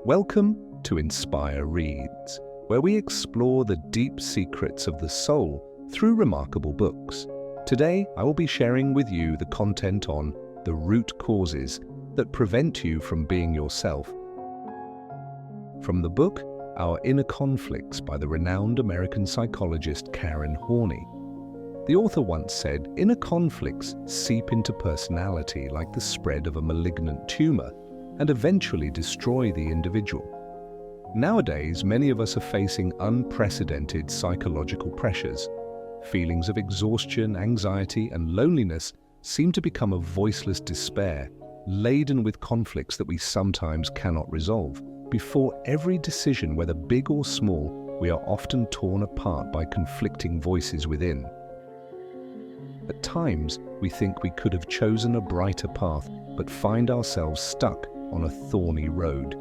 Welcome to Inspire Reads, where we explore the deep secrets of the soul through remarkable books. Today, I will be sharing with you the content on the root causes that prevent you from being yourself. From the book, Our Inner Conflicts by the renowned American psychologist Karen Horney. The author once said, "Inner conflicts seep into personality like the spread of a malignant tumor and eventually destroy the individual." Nowadays, many of us are facing unprecedented psychological pressures. Feelings of exhaustion, anxiety, and loneliness seem to become a voiceless despair, laden with conflicts that we sometimes cannot resolve. Before every decision, whether big or small, we are often torn apart by conflicting voices within. At times, we think we could have chosen a brighter path, but find ourselves stuck on a thorny road.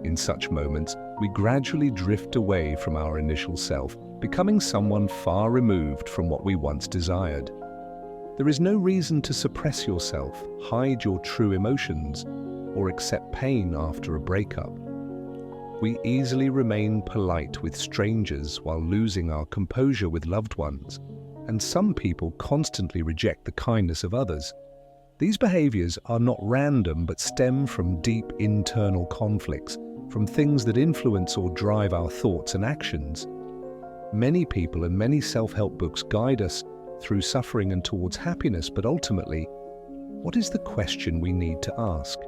In such moments, we gradually drift away from our initial self, becoming someone far removed from what we once desired. There is no reason to suppress yourself, hide your true emotions, or accept pain after a breakup. We easily remain polite with strangers while losing our composure with loved ones, and some people constantly reject the kindness of others. These behaviors are not random but stem from deep internal conflicts, from things that influence or drive our thoughts and actions. Many people and many self-help books guide us through suffering and towards happiness, but ultimately, what is the question we need to ask?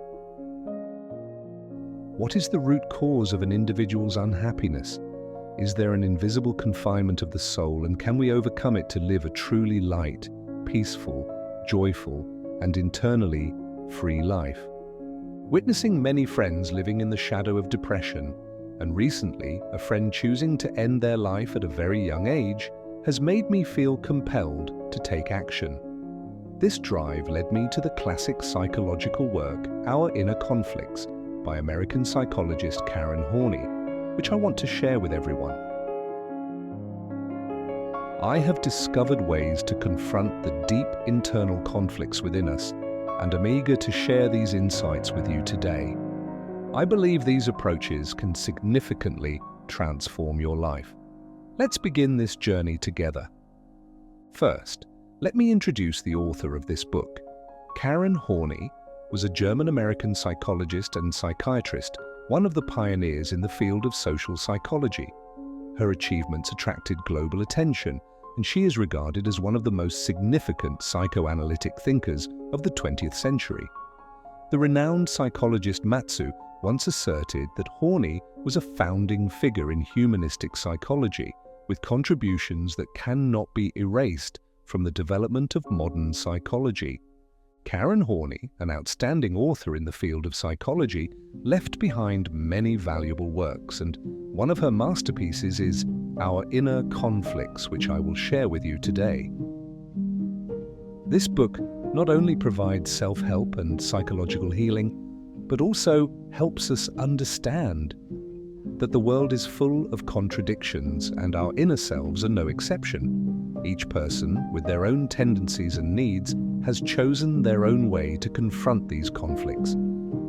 What is the root cause of an individual's unhappiness? Is there an invisible confinement of the soul, and can we overcome it to live a truly light, peaceful, joyful, and internally free life? Witnessing many friends living in the shadow of depression, and recently a friend choosing to end their life at a very young age, has made me feel compelled to take action. This drive led me to the classic psychological work, Our Inner Conflicts, by American psychologist Karen Horney, which I want to share with everyone. I have discovered ways to confront the deep internal conflicts within us, and am eager to share these insights with you today. I believe these approaches can significantly transform your life. Let's begin this journey together. First, let me introduce the author of this book. Karen Horney was a German-American psychologist and psychiatrist, one of the pioneers in the field of social psychology. Her achievements attracted global attention, and she is regarded as one of the most significant psychoanalytic thinkers of the 20th century. The renowned psychologist Matsu once asserted that Horney was a founding figure in humanistic psychology, with contributions that cannot be erased from the development of modern psychology. Karen Horney, an outstanding author in the field of psychology, left behind many valuable works, and one of her masterpieces is Our Inner Conflicts, which I will share with you today. This book not only provides self-help and psychological healing, but also helps us understand that the world is full of contradictions, and our inner selves are no exception. Each person, with their own tendencies and needs, has chosen their own way to confront these conflicts.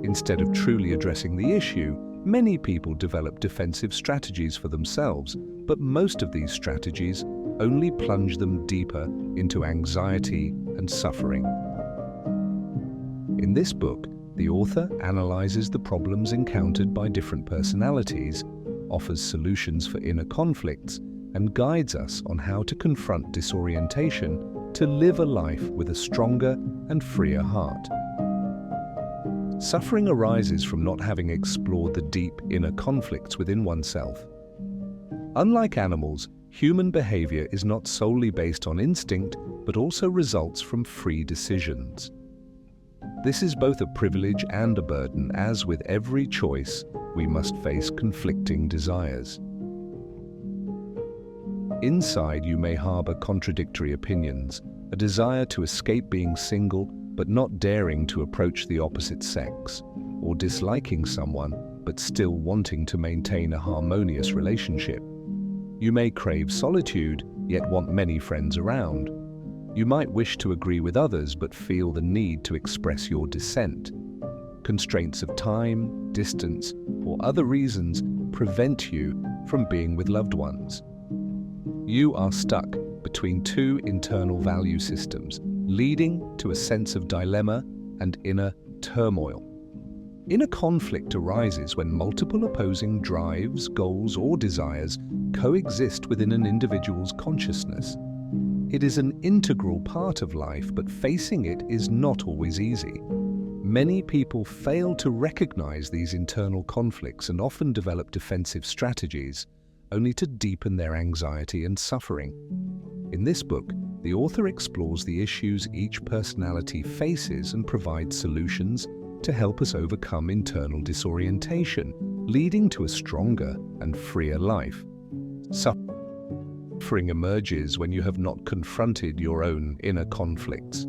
Instead of truly addressing the issue, many people develop defensive strategies for themselves, but most of these strategies only plunge them deeper into anxiety and suffering. In this book, the author analyzes the problems encountered by different personalities, offers solutions for inner conflicts, and guides us on how to confront disorientation to live a life with a stronger and freer heart. Suffering arises from not having explored the deep inner conflicts within oneself. Unlike animals, human behavior is not solely based on instinct, but also results from free decisions. This is both a privilege and a burden, as with every choice, we must face conflicting desires. Inside, you may harbor contradictory opinions, a desire to escape being single but not daring to approach the opposite sex, or disliking someone but still wanting to maintain a harmonious relationship. You may crave solitude, yet want many friends around. You might wish to agree with others but feel the need to express your dissent. Constraints of time, distance, or other reasons prevent you from being with loved ones. You are stuck between two internal value systems, leading to a sense of dilemma and inner turmoil. Inner conflict arises when multiple opposing drives, goals, or desires coexist within an individual's consciousness. It is an integral part of life, but facing it is not always easy. Many people fail to recognize these internal conflicts and often develop defensive strategies, only to deepen their anxiety and suffering. In this book, the author explores the issues each personality faces and provides solutions to help us overcome internal disorientation, leading to a stronger and freer life. Suffering emerges when you have not confronted your own inner conflicts.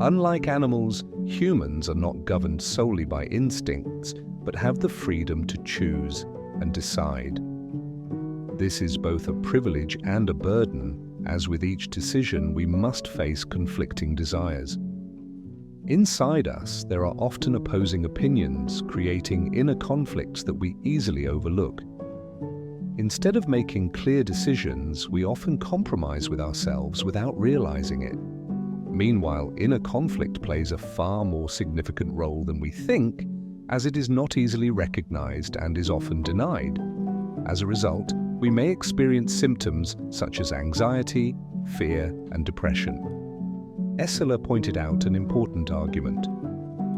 Unlike animals, humans are not governed solely by instincts, but have the freedom to choose and decide. This is both a privilege and a burden, as with each decision we must face conflicting desires. Inside us, there are often opposing opinions, creating inner conflicts that we easily overlook. Instead of making clear decisions, we often compromise with ourselves without realizing it. Meanwhile, inner conflict plays a far more significant role than we think, as it is not easily recognized and is often denied. As a result, we may experience symptoms such as anxiety, fear, and depression. Esler pointed out an important argument.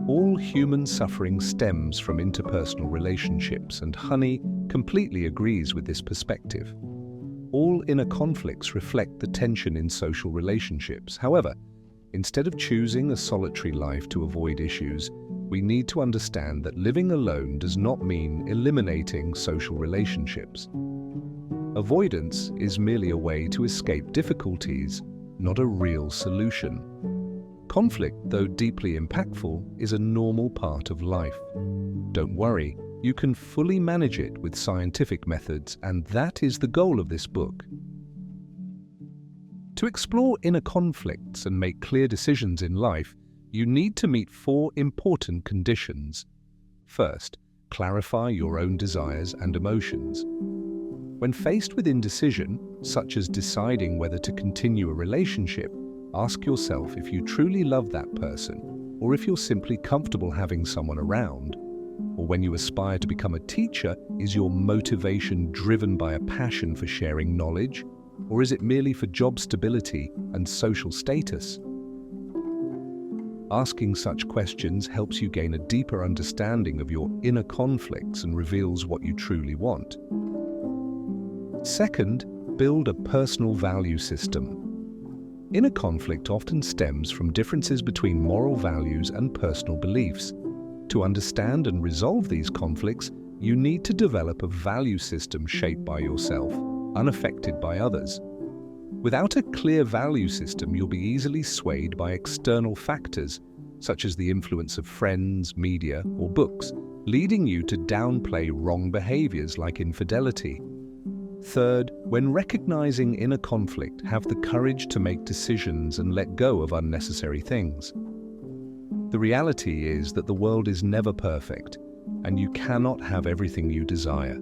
All human suffering stems from interpersonal relationships, and Horney completely agrees with this perspective. All inner conflicts reflect the tension in social relationships. However, instead of choosing a solitary life to avoid issues, we need to understand that living alone does not mean eliminating social relationships. Avoidance is merely a way to escape difficulties, not a real solution. Conflict, though deeply impactful, is a normal part of life. Don't worry, you can fully manage it with scientific methods, and that is the goal of this book. To explore inner conflicts and make clear decisions in life, you need to meet 4 important conditions. First, clarify your own desires and emotions. When faced with indecision, such as deciding whether to continue a relationship, ask yourself if you truly love that person, or if you're simply comfortable having someone around. Or when you aspire to become a teacher, is your motivation driven by a passion for sharing knowledge, or is it merely for job stability and social status? Asking such questions helps you gain a deeper understanding of your inner conflicts and reveals what you truly want. Second, build a personal value system. Inner conflict often stems from differences between moral values and personal beliefs. To understand and resolve these conflicts, you need to develop a value system shaped by yourself, unaffected by others. Without a clear value system, you'll be easily swayed by external factors, such as the influence of friends, media, or books, leading you to downplay wrong behaviors like infidelity. Third, when recognizing inner conflict, have the courage to make decisions and let go of unnecessary things. The reality is that the world is never perfect, and you cannot have everything you desire.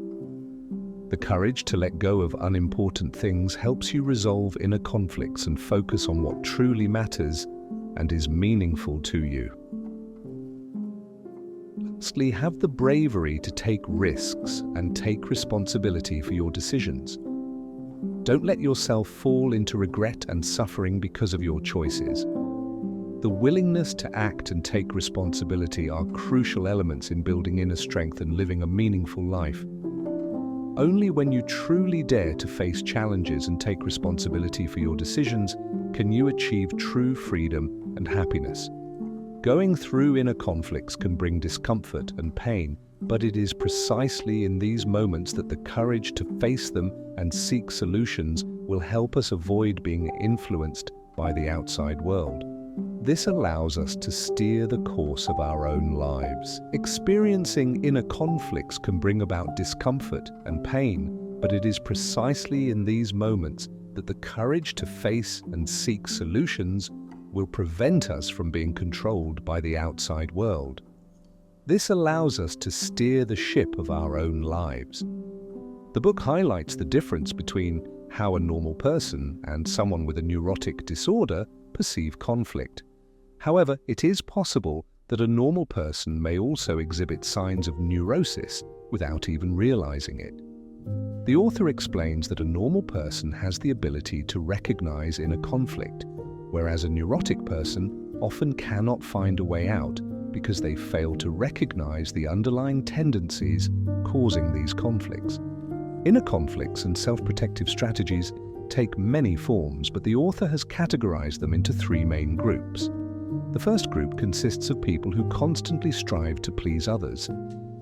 The courage to let go of unimportant things helps you resolve inner conflicts and focus on what truly matters and is meaningful to you. Lastly, have the bravery to take risks and take responsibility for your decisions. Don't let yourself fall into regret and suffering because of your choices. The willingness to act and take responsibility are crucial elements in building inner strength and living a meaningful life. Only when you truly dare to face challenges and take responsibility for your decisions can you achieve true freedom and happiness. Going through inner conflicts can bring discomfort and pain, but it is precisely in these moments that the courage to face them and seek solutions will help us avoid being influenced by the outside world. This allows us to steer the course of our own lives. Experiencing inner conflicts can bring about discomfort and pain, but it is precisely in these moments that the courage to face and seek solutions will prevent us from being controlled by the outside world. This allows us to steer the ship of our own lives. The book highlights the difference between how a normal person and someone with a neurotic disorder perceive conflict. However, it is possible that a normal person may also exhibit signs of neurosis without even realizing it. The author explains that a normal person has the ability to recognize inner conflict, whereas a neurotic person often cannot find a way out because they fail to recognize the underlying tendencies causing these conflicts. Inner conflicts and self-protective strategies take many forms, but the author has categorized them into three main groups. The first group consists of people who constantly strive to please others.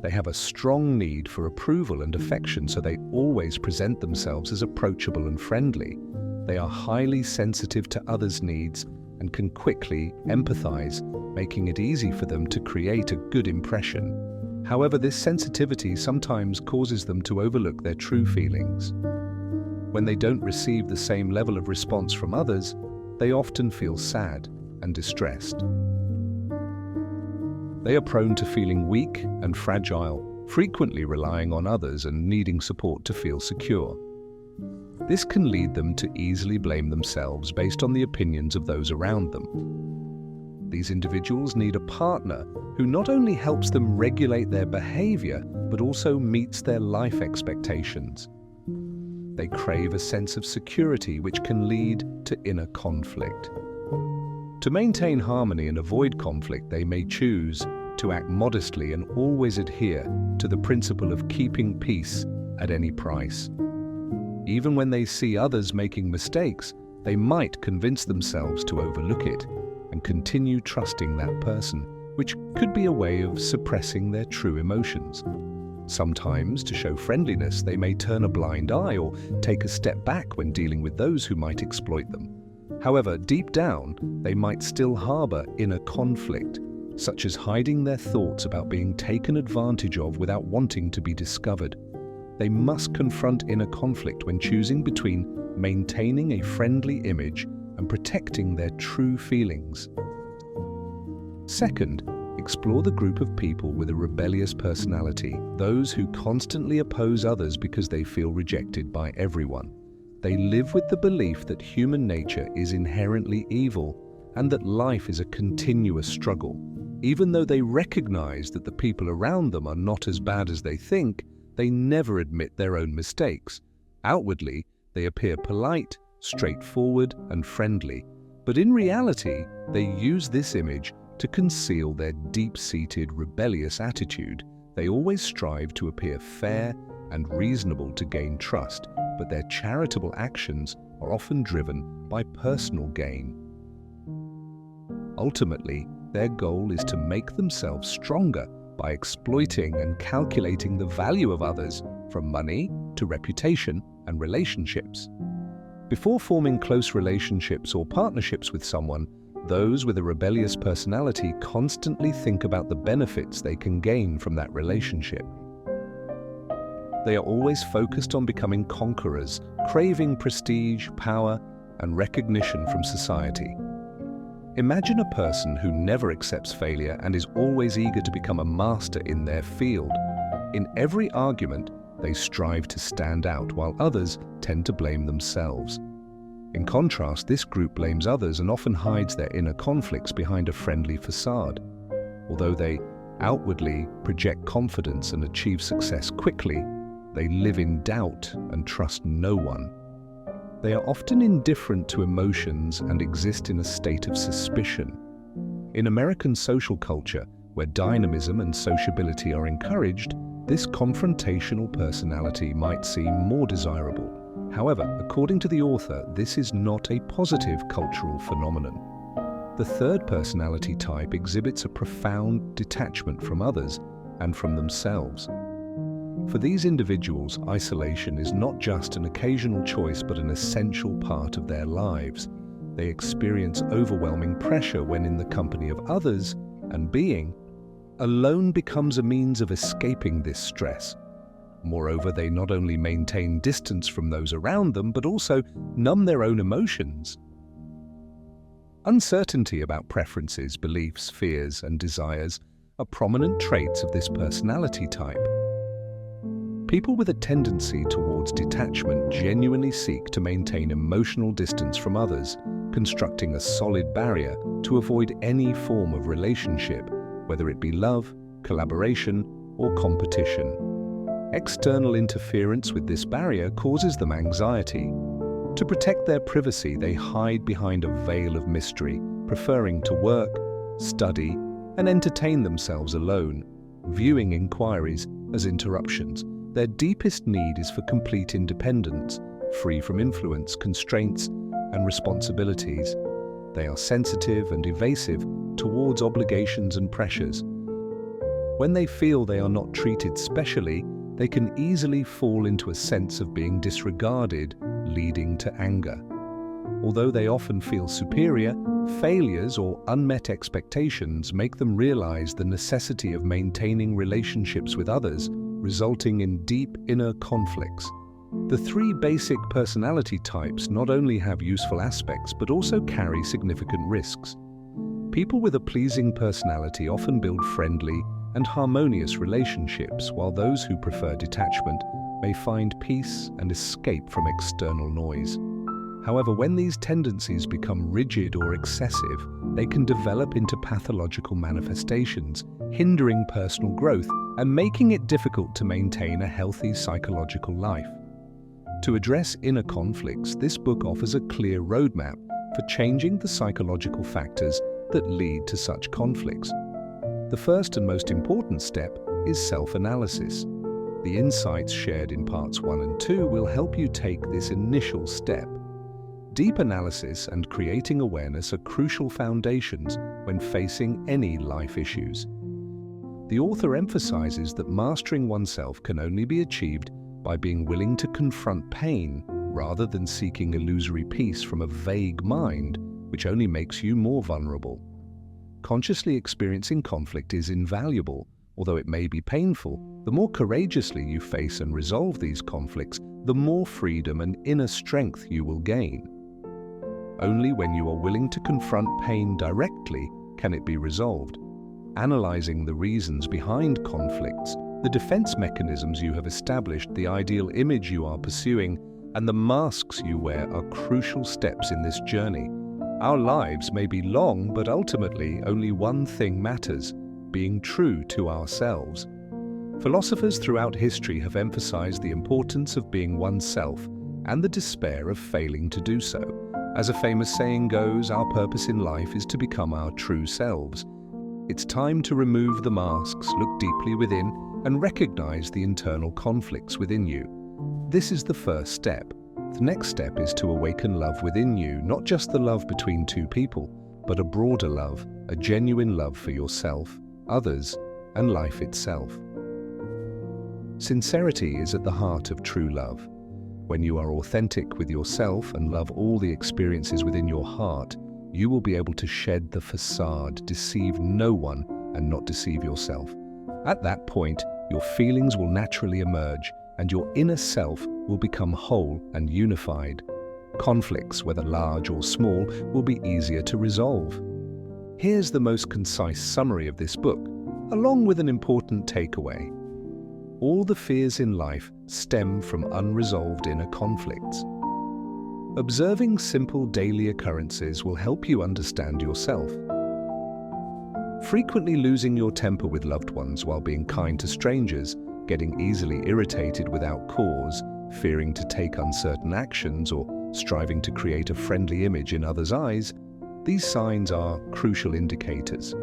They have a strong need for approval and affection, so they always present themselves as approachable and friendly. They are highly sensitive to others' needs and can quickly empathize, making it easy for them to create a good impression. However, this sensitivity sometimes causes them to overlook their true feelings. When they don't receive the same level of response from others, they often feel sad and distressed. They are prone to feeling weak and fragile, frequently relying on others and needing support to feel secure. This can lead them to easily blame themselves based on the opinions of those around them. These individuals need a partner who not only helps them regulate their behavior, but also meets their life expectations. They crave a sense of security, which can lead to inner conflict. To maintain harmony and avoid conflict, they may choose to act modestly and always adhere to the principle of keeping peace at any price. Even when they see others making mistakes, they might convince themselves to overlook it and continue trusting that person, which could be a way of suppressing their true emotions. Sometimes, to show friendliness, they may turn a blind eye or take a step back when dealing with those who might exploit them. However, deep down, they might still harbor inner conflict, such as hiding their thoughts about being taken advantage of without wanting to be discovered. They must confront inner conflict when choosing between maintaining a friendly image and protecting their true feelings. Second, explore the group of people with a rebellious personality, those who constantly oppose others because they feel rejected by everyone. They live with the belief that human nature is inherently evil and that life is a continuous struggle. Even though they recognize that the people around them are not as bad as they think, they never admit their own mistakes. Outwardly, they appear polite, straightforward, and friendly, but in reality, they use this image to conceal their deep-seated rebellious attitude. They always strive to appear fair and reasonable to gain trust, but their charitable actions are often driven by personal gain. Ultimately, their goal is to make themselves stronger by exploiting and calculating the value of others, from money to reputation and relationships. Before forming close relationships or partnerships with someone, those with a rebellious personality constantly think about the benefits they can gain from that relationship. They are always focused on becoming conquerors, craving prestige, power, and recognition from society. Imagine a person who never accepts failure and is always eager to become a master in their field. In every argument, they strive to stand out, while others tend to blame themselves. In contrast, this group blames others and often hides their inner conflicts behind a friendly facade. Although they outwardly project confidence and achieve success quickly, they live in doubt and trust no one. They are often indifferent to emotions and exist in a state of suspicion. In American social culture, where dynamism and sociability are encouraged, this confrontational personality might seem more desirable. However, according to the author, this is not a positive cultural phenomenon. The third personality type exhibits a profound detachment from others and from themselves. For these individuals, isolation is not just an occasional choice but an essential part of their lives. They experience overwhelming pressure when in the company of others, and being alone becomes a means of escaping this stress. Moreover, they not only maintain distance from those around them, but also numb their own emotions. Uncertainty about preferences, beliefs, fears, and desires are prominent traits of this personality type. People with a tendency towards detachment genuinely seek to maintain emotional distance from others, constructing a solid barrier to avoid any form of relationship, whether it be love, collaboration, or competition. External interference with this barrier causes them anxiety. To protect their privacy, they hide behind a veil of mystery, preferring to work, study, and entertain themselves alone, viewing inquiries as interruptions. Their deepest need is for complete independence, free from influence, constraints, and responsibilities. They are sensitive and evasive towards obligations and pressures. When they feel they are not treated specially, they can easily fall into a sense of being disregarded, leading to anger. Although they often feel superior, failures or unmet expectations make them realize the necessity of maintaining relationships with others, resulting in deep inner conflicts. The three basic personality types not only have useful aspects but also carry significant risks. People with a pleasing personality often build friendly and harmonious relationships, while those who prefer detachment may find peace and escape from external noise. However, when these tendencies become rigid or excessive, they can develop into pathological manifestations, hindering personal growth and making it difficult to maintain a healthy psychological life. To address inner conflicts, this book offers a clear roadmap for changing the psychological factors that lead to such conflicts. The first and most important step is self-analysis. The insights shared in parts 1 and 2 will help you take this initial step. Deep analysis and creating awareness are crucial foundations when facing any life issues. The author emphasizes that mastering oneself can only be achieved by being willing to confront pain rather than seeking illusory peace from a vague mind, which only makes you more vulnerable. Consciously experiencing conflict is invaluable. Although it may be painful, the more courageously you face and resolve these conflicts, the more freedom and inner strength you will gain. Only when you are willing to confront pain directly can it be resolved. Analyzing the reasons behind conflicts, the defense mechanisms you have established, the ideal image you are pursuing, and the masks you wear are crucial steps in this journey. Our lives may be long, but ultimately only one thing matters: being true to ourselves. Philosophers throughout history have emphasized the importance of being oneself and the despair of failing to do so. As a famous saying goes, our purpose in life is to become our true selves. It's time to remove the masks, look deeply within, and recognize the internal conflicts within you. This is the first step. The next step is to awaken love within you, not just the love between two people, but a broader love, a genuine love for yourself, others, and life itself. Sincerity is at the heart of true love. When you are authentic with yourself and love all the experiences within your heart, you will be able to shed the facade, deceive no one, and not deceive yourself. At that point, your feelings will naturally emerge, and your inner self will become whole and unified. Conflicts, whether large or small, will be easier to resolve. Here's the most concise summary of this book, along with an important takeaway. All the fears in life stem from unresolved inner conflicts. Observing simple daily occurrences will help you understand yourself. Frequently losing your temper with loved ones while being kind to strangers, getting easily irritated without cause, fearing to take uncertain actions, or striving to create a friendly image in others' eyes, these signs are crucial indicators.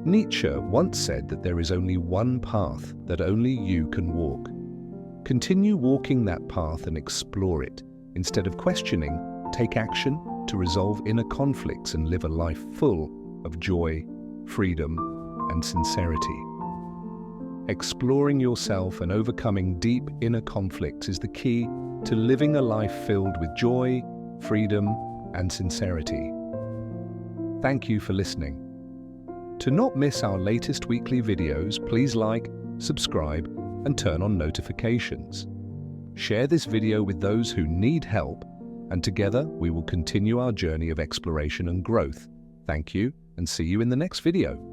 Nietzsche once said that there is only one path that only you can walk. Continue walking that path and explore it. Instead of questioning, take action to resolve inner conflicts and live a life full of joy, freedom, and sincerity. Exploring yourself and overcoming deep inner conflicts is the key to living a life filled with joy, freedom, and sincerity. Thank you for listening. To not miss our latest weekly videos, please like, subscribe, and turn on notifications. Share this video with those who need help, and together we will continue our journey of exploration and growth. Thank you, and see you in the next video.